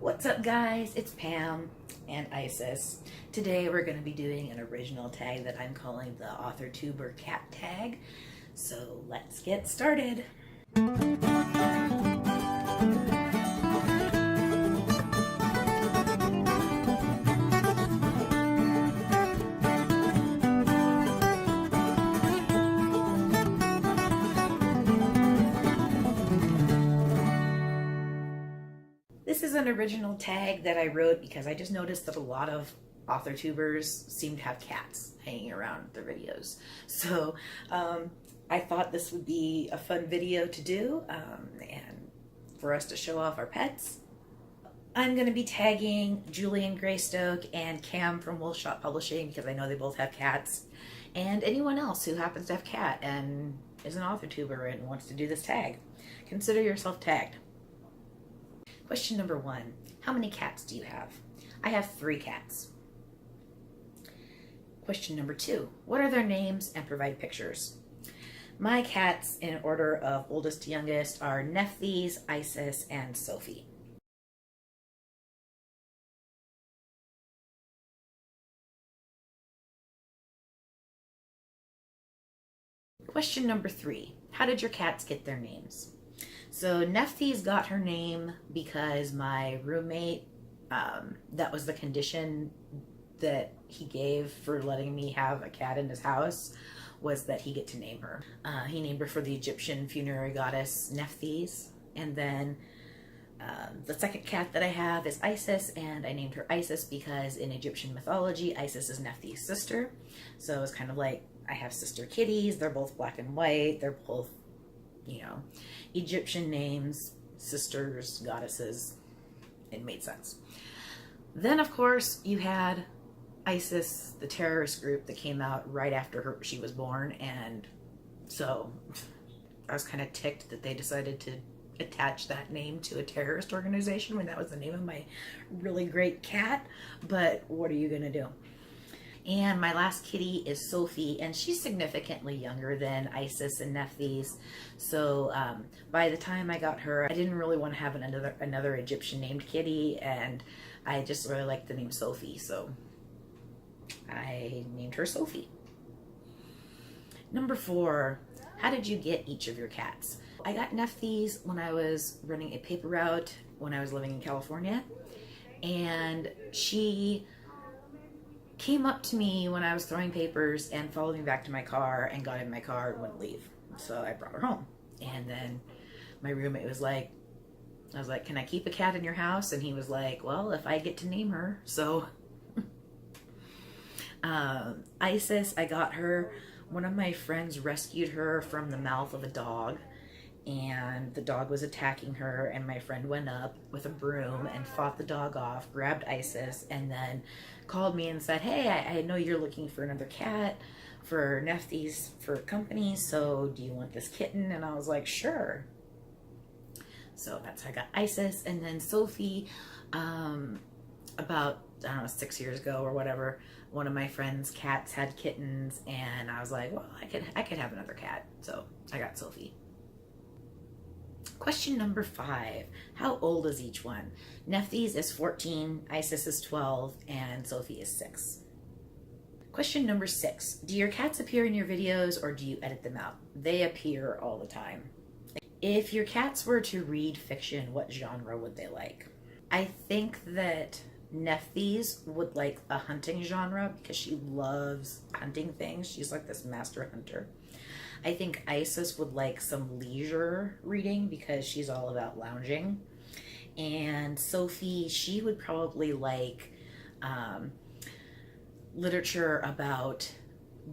What's up, guys? It's Pam and Isis. Today we're going to be doing an original tag that I'm calling the Authortuber Cat Tag. So let's get started. This is an original tag that I wrote because I just noticed that a lot of author-tubers seem to have cats hanging around their videos. So I thought this would be a fun video to do and for us to show off our pets. I'm going to be tagging Julian Greystoke and Cam from Wolfshot Publishing because I know they both have cats, and anyone else who happens to have a cat and is an author-tuber and wants to do this tag. Consider yourself tagged. Question number 1. How many cats do you have? I have 3 cats. Question number 2. What are their names, and provide pictures? My cats, in order of oldest to youngest, are Nephthys, Isis, and Sophie. Question number 3. How did your cats get their names? So Nephthys got her name because my roommate, that was the condition that he gave for letting me have a cat in his house, was that he get to name her. He named her for the Egyptian funerary goddess Nephthys. And then the second cat that I have is Isis, and I named her Isis because in Egyptian mythology, Isis is Nephthys' sister. So it's kind of like I have sister kitties. They're both black and white. They're both, you know, Egyptian names, sisters, goddesses. It made sense. Then, of course, you had ISIS, the terrorist group that came out right after she was born, and so I was kind of ticked that they decided to attach that name to a terrorist organization when that was the name of my really great cat, but what are you gonna do? And my last kitty is Sophie, and she's significantly younger than Isis and Nephthys. So by the time I got her, I didn't really want to have another Egyptian named kitty, and I just really liked the name Sophie, so I named her Sophie. Number 4, how did you get each of your cats? I got Nephthys when I was running a paper route when I was living in California, and she came up to me when I was throwing papers and followed me back to my car and got in my car and wouldn't leave. So I brought her home. And then my roommate was like, I was like, can I keep a cat in your house? And he was like, well, if I get to name her. So Isis, I got her. One of my friends rescued her from the mouth of a dog, and the dog was attacking her, and my friend went up with a broom and fought the dog off, grabbed Isis, and then called me and said, hey, I know you're looking for another cat for Nephthys for company, so do you want this kitten? And I was like, sure. So that's how I got Isis. And then Sophie, about, I don't know, 6 years ago or whatever, one of my friend's cats had kittens, and I was like, well, I could have another cat. So I got Sophie. Question number 5. How old is each one? Nephthys is 14, Isis is 12, and Sophie is 6. Question number 6. Do your cats appear in your videos, or do you edit them out? They appear all the time. If your cats were to read fiction, what genre would they like? I think that Nephthys would like a hunting genre because she loves hunting things. She's like this master hunter. I think Isis would like some leisure reading because she's all about lounging. And Sophie, she would probably like literature about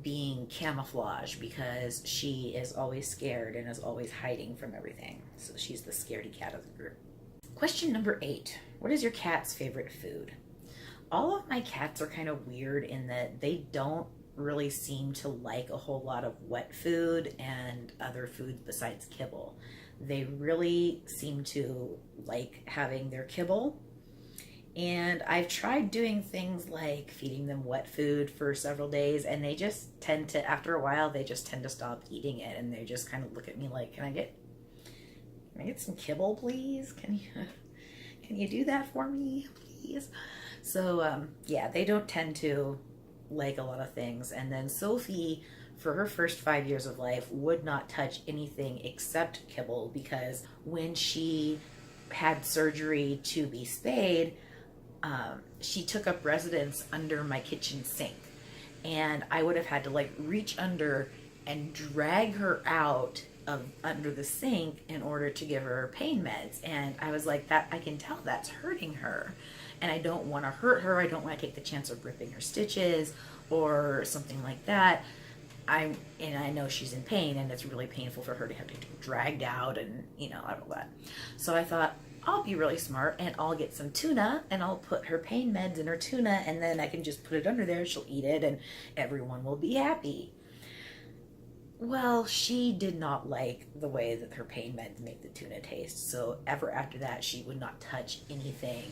being camouflage because she is always scared and is always hiding from everything. So she's the scaredy cat of the group. Question number 8. What is your cat's favorite food? All of my cats are kind of weird in that they don't really seem to like a whole lot of wet food and other food besides kibble. They really seem to like having their kibble, and I've tried doing things like feeding them wet food for several days, and they just tend to, after a while, they just tend to stop eating it, and they just kind of look at me like, can I get some kibble, please? Can Can you do that for me, please? So, yeah, they don't tend to like a lot of things. And then Sophie, for her first 5 years of life, would not touch anything except kibble, because when she had surgery to be spayed, she took up residence under my kitchen sink. And I would have had to like reach under and drag her out of under the sink in order to give her pain meds. And I was like, that I can tell that's hurting her. And I don't want to hurt her. I don't want to take the chance of ripping her stitches or something like that. I know she's in pain, and it's really painful for her to have to be dragged out and, you know, all that. So I thought, I'll be really smart and I'll get some tuna and I'll put her pain meds in her tuna, and then I can just put it under there. She'll eat it and everyone will be happy. Well, she did not like the way that her pain meds make the tuna taste. So ever after that, she would not touch anything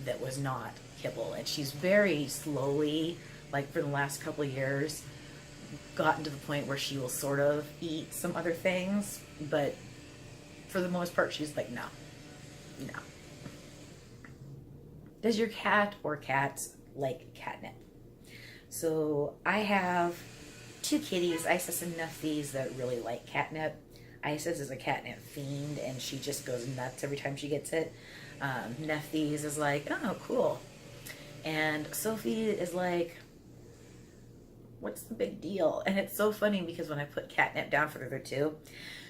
that was not kibble. And she's very slowly, like for the last couple of years, gotten to the point where she will sort of eat some other things. But for the most part, she's like, no. No. Does your cat or cats like catnip? So I have 2 kitties, Isis and Nefties, that really like catnip. Isis is a catnip fiend, and she just goes nuts every time she gets it. Nefties is like, oh, cool. And Sophie is like, what's the big deal? And it's so funny because when I put catnip down for the other 2,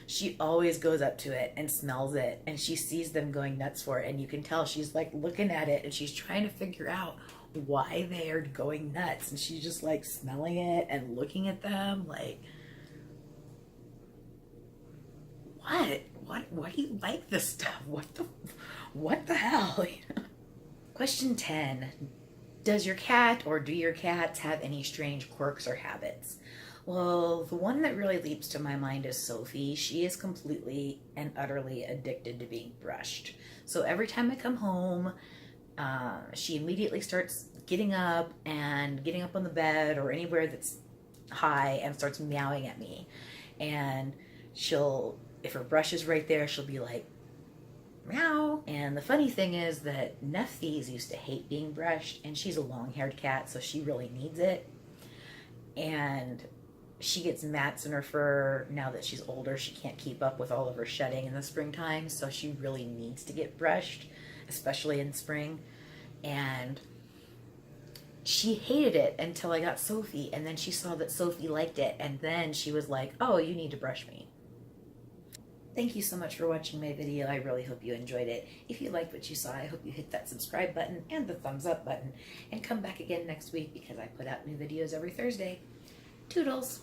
she always goes up to it and smells it, and she sees them going nuts for it, and you can tell she's like looking at it and she's trying to figure out why they are going nuts, and she's just like smelling it and looking at them like, what do you like this stuff? What the hell? Question 10. Does your cat or do your cats have any strange quirks or habits? Well, the one that really leaps to my mind is Sophie. She is completely and utterly addicted to being brushed. So every time I come home, she immediately starts getting up on the bed or anywhere that's high and starts meowing at me. And if her brush is right there, she'll be like, meow. And the funny thing is that Nefties used to hate being brushed, and she's a long-haired cat, so she really needs it. And she gets mats in her fur now that she's older. She can't keep up with all of her shedding in the springtime, so she really needs to get brushed, especially in spring. And she hated it until I got Sophie, and then she saw that Sophie liked it, and then she was like, oh, you need to brush me. Thank you so much for watching my video. I really hope you enjoyed it. If you liked what you saw, I hope you hit that subscribe button and the thumbs up button, and come back again next week because I put out new videos every Thursday. Toodles!